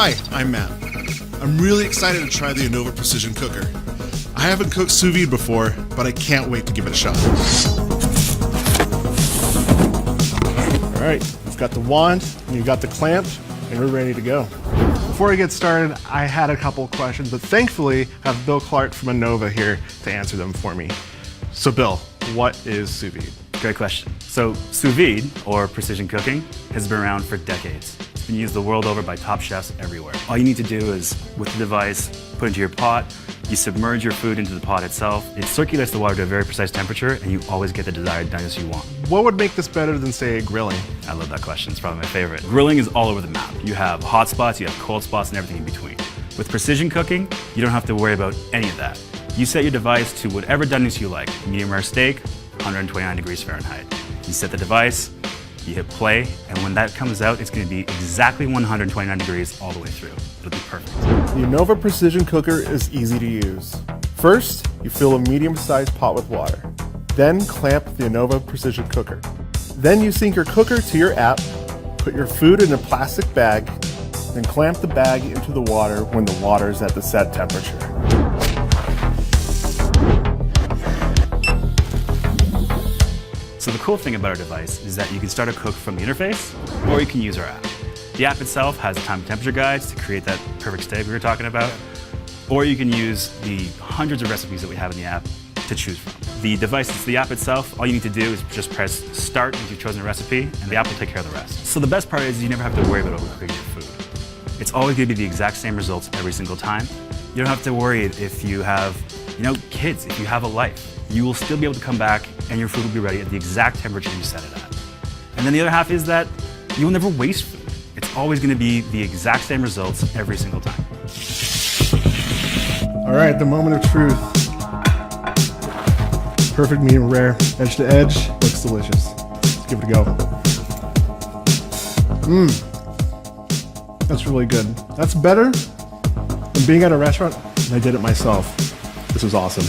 Hi, I'm Matt. I'm really excited to try the Anova Precision Cooker. I haven't cooked sous vide before, but I can't wait to give it a shot. All right, we've got the wand, and you've got the clamp, and we're ready to go. Before I get started, I had a couple questions, but thankfully I have Bill Clark from Anova here to answer them for me. So Bill, what is sous vide? Great question. So sous vide, or precision cooking, has been around for decades. It's been used the world over by top chefs everywhere. All you need to do is, with the device, put it into your pot, you submerge your food into the pot itself, it circulates the water to a very precise temperature, and you always get the desired doneness you want. What would make this better than, say, grilling? I love that question, it's probably my favorite. Grilling is all over the map. You have hot spots, you have cold spots, and everything in between. With precision cooking, you don't have to worry about any of that. You set your device to whatever doneness you like. Medium rare steak, 129 degrees Fahrenheit. You set the device, you hit play, and when that comes out, it's going to be exactly 129 degrees all the way through. It'll be perfect. The Anova Precision Cooker is easy to use. First, you fill a medium-sized pot with water. Then clamp the Anova Precision Cooker. Then you sync your cooker to your app, put your food in a plastic bag, then clamp the bag into the water when the water is at the set temperature. So the cool thing about our device is that you can start a cook from the interface, or you can use our app. The app itself has time and temperature guides to create that perfect steak we were talking about, or you can use the hundreds of recipes that we have in the app to choose from. The device, it's the app itself, all you need to do is just press start once you've chosen a recipe, and the app will take care of the rest. So the best part is you never have to worry about overcooking your food. It's always going to be the exact same results every single time. You don't have to worry if you have, kids, if you have a life. You will still be able to come back and your food will be ready at the exact temperature you set it at. And then the other half is that you will never waste food. It's always going to be the exact same results every single time. All right, the moment of truth. Perfect medium rare, edge to edge, looks delicious. Let's give it a go. That's really good. That's better than being at a restaurant, and I did it myself. This was awesome.